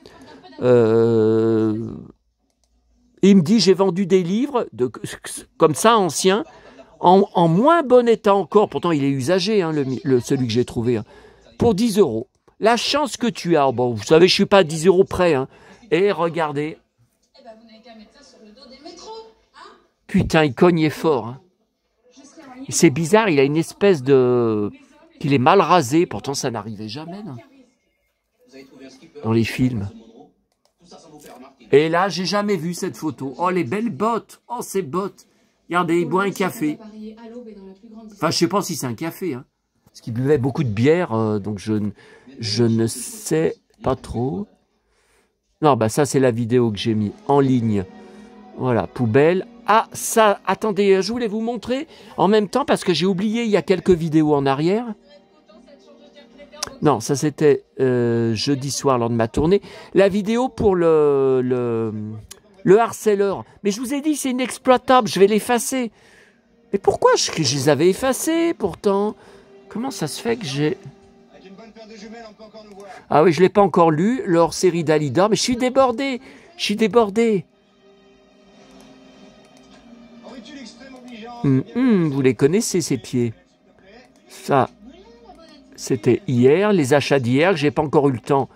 Et Et il me dit, j'ai vendu des livres comme ça, anciens, en moins bon état encore. Pourtant, il est usagé, hein, celui que j'ai trouvé, hein, pour 10 euros. La chance que tu as. Bon, vous savez, je ne suis pas à 10 euros près. Hein. Et regardez. Eh ben, vous n'avez qu'à mettre ça sur le dos des métros, hein. Putain, il cognait fort. Hein. C'est bizarre, il a une espèce de... qu'il est mal rasé. Pourtant, ça n'arrivait jamais non, dans les films. Et là, j'ai jamais vu cette photo. Oh, les belles bottes. Oh, ces bottes. Regardez, il boit un café. Enfin, je sais pas si c'est un café. Hein. Parce qu'il buvait beaucoup de bière, donc je ne sais pas trop. Non, bah ça, c'est la vidéo que j'ai mis en ligne. Voilà, poubelle. Ah, ça, attendez, je voulais vous montrer en même temps, parce que j'ai oublié, il y a quelques vidéos en arrière. Non, ça c'était jeudi soir lors de ma tournée. La vidéo pour le harceleur. Mais je vous ai dit, c'est inexploitable, je vais l'effacer. Mais pourquoi je les avais effacés pourtant? Comment ça se fait que j'ai... Ah oui, je ne l'ai pas encore lu, leur série d'Alida, mais je suis débordé. Je suis débordé. Vous les connaissez, ces pieds? Ça... C'était hier, les achats d'hier, que je n'ai pas encore eu le temps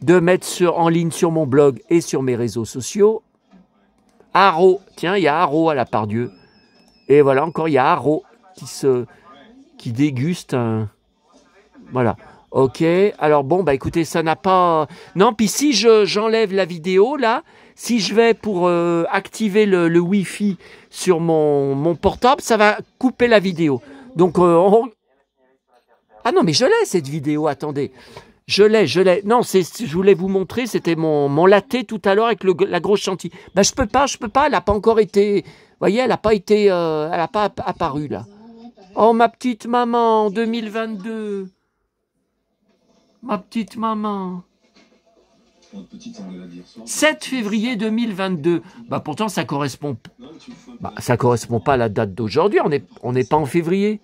de mettre en ligne sur mon blog et sur mes réseaux sociaux. Haro, tiens, il y a Haro à la Pardieu. Et voilà, encore, il y a Haro qui déguste un... Voilà, ok. Alors bon, bah écoutez, ça n'a pas... Non, puis si j'enlève la vidéo, là, si je vais pour activer le Wi-Fi sur mon portable, ça va couper la vidéo. Donc, Ah non, mais je l'ai cette vidéo, attendez. Je l'ai. Non, je voulais vous montrer, c'était mon latte tout à l'heure avec la grosse chantilly. Ben, je peux pas, elle n'a pas encore été... Vous voyez, elle n'a pas été... elle n'a pas apparu, là. Oh, ma petite maman, 2022. Ma petite maman. 7 février 2022. Bah, pourtant, ça correspond... Bah, ça correspond pas à la date d'aujourd'hui, on n'est pas en février.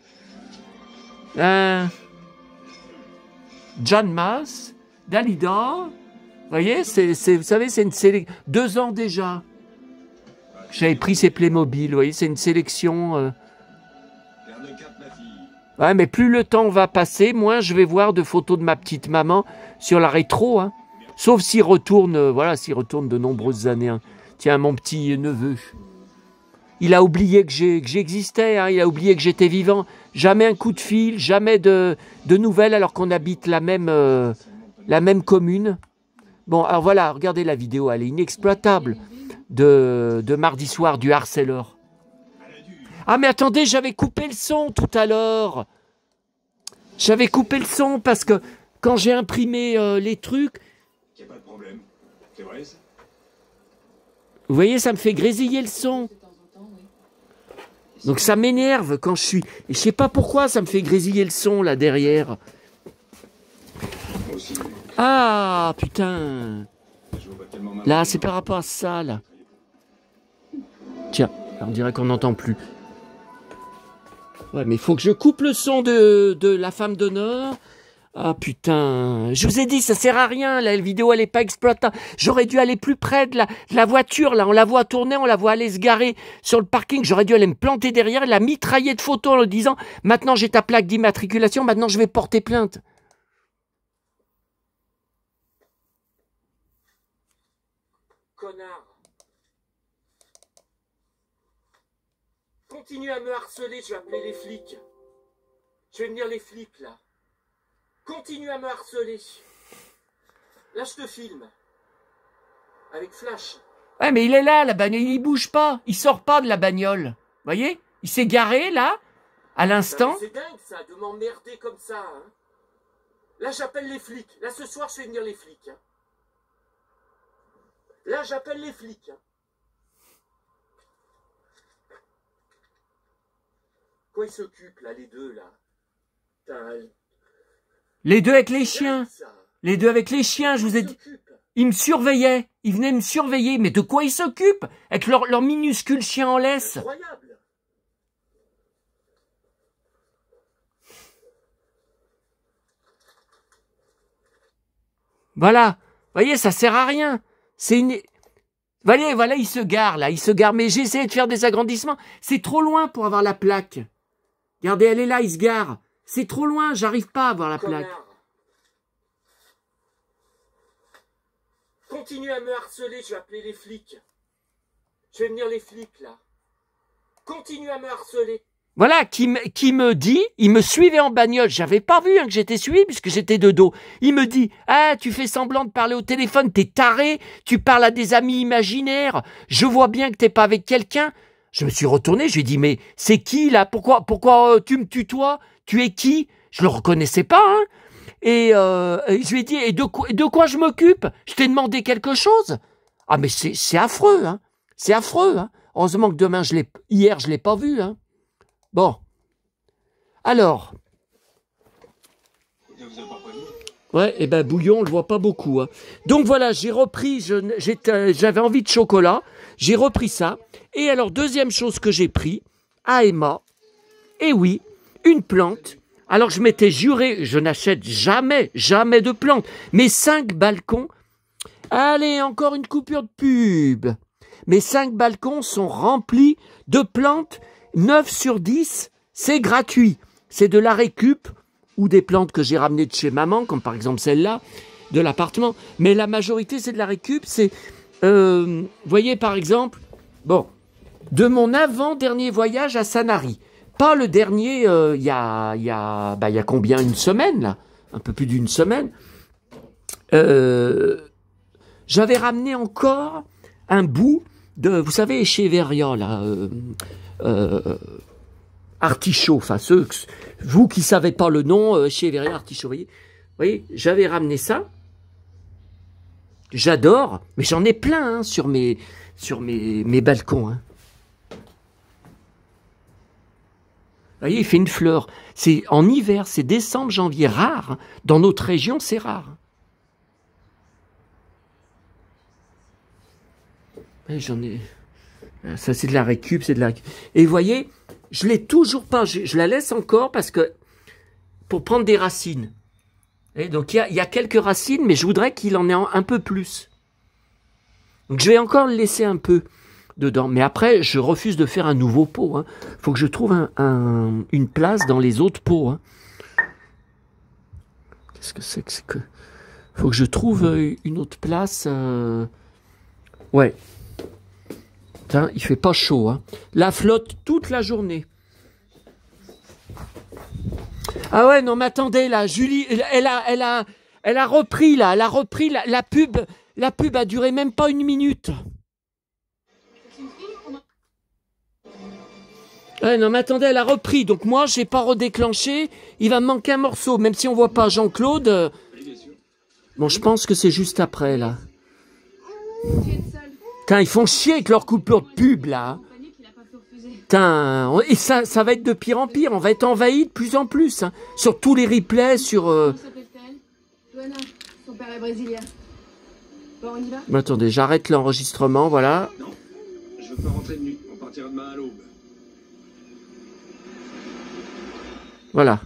John Mass, Dalida, vous voyez, vous savez, c'est une sélection, 2 ans déjà. J'avais pris ces Playmobil, vous voyez, c'est une sélection. Ouais, mais plus le temps va passer, moins je vais voir de photos de ma petite maman sur la rétro, hein. Sauf s'il retourne, s'il retourne de nombreuses années. Hein. Tiens, mon petit neveu. Il a oublié que j'existais, hein, il a oublié que j'étais vivant. Jamais un coup de fil, jamais de nouvelles alors qu'on habite la même commune. Bon, alors voilà, regardez la vidéo, elle est inexploitable de mardi soir du harceleur. Ah mais attendez, j'avais coupé le son tout à l'heure. J'avais coupé le son parce que quand j'ai imprimé les trucs... Il n'y a pas de problème, c'est vrai ça? Vous voyez, ça me fait grésiller le son. Donc ça m'énerve quand je suis... Et je sais pas pourquoi ça me fait grésiller le son là derrière. Ah putain. Là, c'est par rapport à ça là. Tiens, on dirait qu'on n'entend plus. Ouais, mais il faut que je coupe le son de la femme d'honneur. Ah putain, je vous ai dit, ça sert à rien, la vidéo elle est pas exploitable. J'aurais dû aller plus près de la voiture, là, on la voit tourner, on la voit aller se garer sur le parking, j'aurais dû aller me planter derrière, la mitrailler de photos en le disant, maintenant j'ai ta plaque d'immatriculation, maintenant je vais porter plainte. Connard. Continue à me harceler, je vais appeler les flics. Je vais venir les flics, là. Continue à me harceler. Là, je te filme. Avec flash. Ouais, mais il est là, la bagnole. Il bouge pas. Il sort pas de la bagnole. Vous voyez? Il s'est garé, là, à l'instant. C'est dingue, ça, de m'emmerder comme ça. Hein. Là, j'appelle les flics. Là, ce soir, je fais venir les flics. Hein. Là, j'appelle les flics. Hein. Quoi, ils s'occupent, là, les deux, là? Putain, les deux avec les chiens. Les deux avec les chiens, je vous ai dit. Ils me surveillaient. Ils venaient me surveiller. Mais de quoi ils s'occupent? Avec leur minuscule chien en laisse. Incroyable. Voilà. Vous voyez, ça sert à rien. C'est une... Voilà, voilà, il se gare, là, il se gare. Mais j'ai essayé de faire des agrandissements. C'est trop loin pour avoir la plaque. Regardez, elle est là, il se gare. C'est trop loin, j'arrive pas à avoir la plaque. Continue à me harceler, je vais appeler les flics. Je vais venir les flics, là. Continue à me harceler. Voilà, qui me dit, il me suivait en bagnole. J'avais pas vu que j'étais suivi puisque j'étais de dos. Il me dit, ah, tu fais semblant de parler au téléphone, t'es taré, tu parles à des amis imaginaires. Je vois bien que t'es pas avec quelqu'un. Je me suis retourné, je lui ai dit, mais c'est qui là? Pourquoi tu me tutoies? Tu es qui? Je le reconnaissais pas, hein. Et je lui ai dit, et de quoi je m'occupe? Je t'ai demandé quelque chose? Ah, mais c'est affreux, hein. C'est affreux, hein. Heureusement que hier, je l'ai pas vu, hein. Bon. Alors. Ouais, et ben bouillon, on le voit pas beaucoup, hein. Donc voilà, j'ai repris, j'avais envie de chocolat, j'ai repris ça. Et alors, deuxième chose que j'ai pris, à Emma, et oui, une plante. Alors je m'étais juré, je n'achète jamais de plantes. Mes 5 balcons, allez, encore une coupure de pub. Mes 5 balcons sont remplis de plantes, 9 sur 10, c'est gratuit. C'est de la récup ou des plantes que j'ai ramenées de chez maman, comme par exemple celle-là, de l'appartement. Mais la majorité, c'est de la récup. C'est, voyez par exemple, bon, de mon avant-dernier voyage à Sanary. Pas le dernier, il y a combien? Une semaine, là? Un peu plus d'une semaine. J'avais ramené encore un bout de, vous savez, Echeveria, là, artichaut, enfin, vous qui savez pas le nom, Echeveria, artichaut, vous voyez, j'avais ramené ça. J'adore, mais j'en ai plein, hein, sur mes balcons, hein. Vous voyez, il fait une fleur. C'est en hiver, c'est décembre, janvier, rare. Dans notre région, c'est rare. Ouais, j'en ai. Ça, c'est de la récup, c'est de la récup. Et vous voyez, je l'ai toujours pas. Je la laisse encore parce que pour prendre des racines. Et donc il y a quelques racines, mais je voudrais qu'il en ait un peu plus. Donc je vais encore le laisser un peu dedans. Mais après, je refuse de faire un nouveau pot. Hein. Faut que je trouve une place dans les autres pots. Hein. Qu'est-ce que c'est que... Faut que je trouve une autre place. Ouais. Putain, il fait pas chaud. Hein. La flotte toute la journée. Ah ouais, non, mais attendez, là, Julie, elle a repris, là. Elle a repris la pub. La pub a duré même pas 1 minute. Ouais, non, mais attendez, elle a repris. Donc moi, j'ai pas redéclenché. Il va me manquer un morceau, même si on voit pas Jean-Claude. Bon, je pense que c'est juste après, là. Putain, ils font chier avec leur coupure de pub, là. Putain, et ça va être de pire en pire. On va être envahi de plus en plus. Hein. Sur tous les replays, sur... Comment s'appelle-t-elle? Johanna, son père est brésilien. Bon, on y va? Mais attendez, j'arrête l'enregistrement, voilà. Non, je veux pas rentrer de nuit. On partira demain à l'aube. Voilà.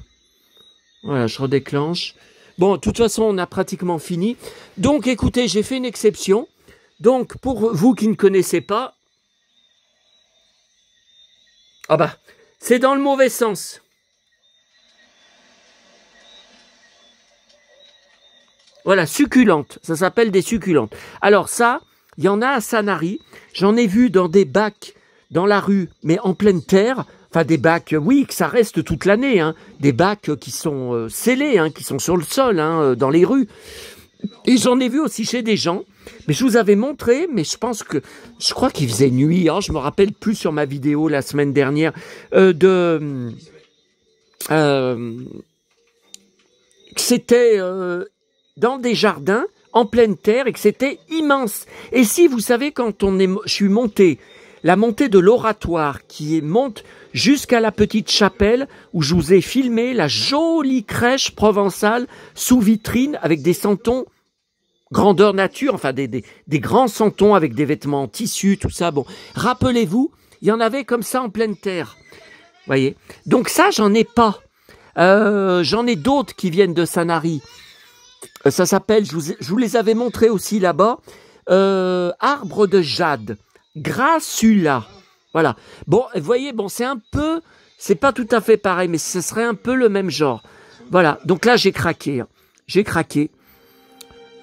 Voilà, je redéclenche. Bon, de toute façon, on a pratiquement fini. Donc, écoutez, j'ai fait une exception. Donc, pour vous qui ne connaissez pas... Ah bah, c'est dans le mauvais sens. Voilà, succulentes. Ça s'appelle des succulentes. Alors ça, il y en a à Sanary. J'en ai vu dans des bacs dans la rue, mais en pleine terre. Enfin, des bacs, oui, que ça reste toute l'année. Hein. Des bacs qui sont scellés, hein, qui sont sur le sol, hein, dans les rues. Et j'en ai vu aussi chez des gens. Mais je vous avais montré, mais je crois qu'il faisait nuit. Hein, je me rappelle plus sur ma vidéo la semaine dernière que c'était dans des jardins en pleine terre et que c'était immense. Et si vous savez, je suis monté, la montée de l'oratoire qui monte jusqu'à la petite chapelle où je vous ai filmé la jolie crèche provençale sous vitrine avec des santons grandeur nature, enfin des grands santons avec des vêtements en tissu, tout ça. Bon, rappelez-vous, il y en avait comme ça en pleine terre. Voyez. Donc ça, j'en ai pas. J'en ai d'autres qui viennent de Sanary. Ça s'appelle, je vous les avais montrés aussi là-bas. arbre de jade, Grassula. Voilà. Bon, vous voyez, bon, c'est pas tout à fait pareil, mais ce serait un peu le même genre. Voilà. Donc là, j'ai craqué. Hein. J'ai craqué.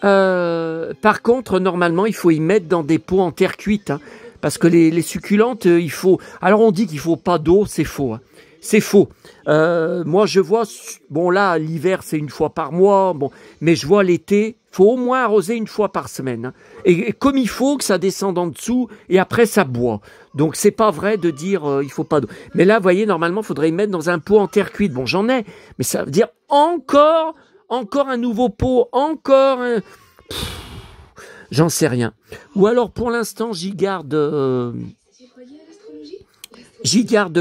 Par contre, normalement, il faut y mettre dans des pots en terre cuite, hein, parce que les succulentes, il faut. Alors, on dit qu'il faut pas d'eau, c'est faux. Hein. C'est faux. Moi, je vois. Bon, là, l'hiver, c'est une fois par mois. Bon, mais je vois l'été. Faut au moins arroser une fois par semaine. Hein. Et comme il faut que ça descende en dessous et après ça boit. Donc c'est pas vrai de dire il faut pas d'eau. Mais là, vous voyez, normalement, il faudrait y mettre dans un pot en terre cuite. Bon, j'en ai, mais ça veut dire encore un nouveau pot, encore un... J'en sais rien. Ou alors pour l'instant, j'y garde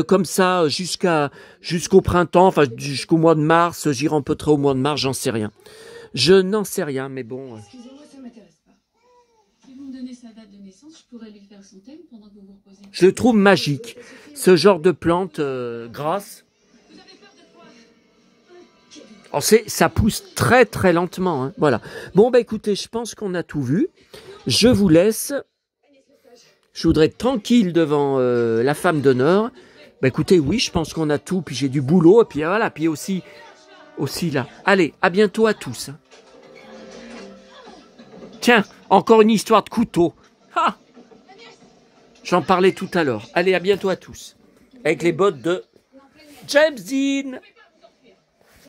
comme ça jusqu'au printemps, enfin jusqu'au mois de mars. J'y rempoterai au mois de mars, j'en sais rien. Je n'en sais rien, mais bon. Excusez-moi, ça m'intéresse pas. Si vous me donnez sa date de naissance, je pourrais lui faire son thème pendant que vous vous reposez. Je le trouve magique, ce genre de plante grasse. Vous avez peur de quoi? Alors ça pousse très très lentement. Hein, voilà. Bon, bah écoutez, je pense qu'on a tout vu. Je vous laisse. Je voudrais être tranquille devant la femme d'honneur. Bah écoutez, oui, je pense qu'on a tout. Puis j'ai du boulot. Et puis voilà, puis aussi là. Allez, à bientôt à tous. Tiens, encore une histoire de couteau. Ah, j'en parlais tout à l'heure. Allez, à bientôt à tous. Avec les bottes de James Dean.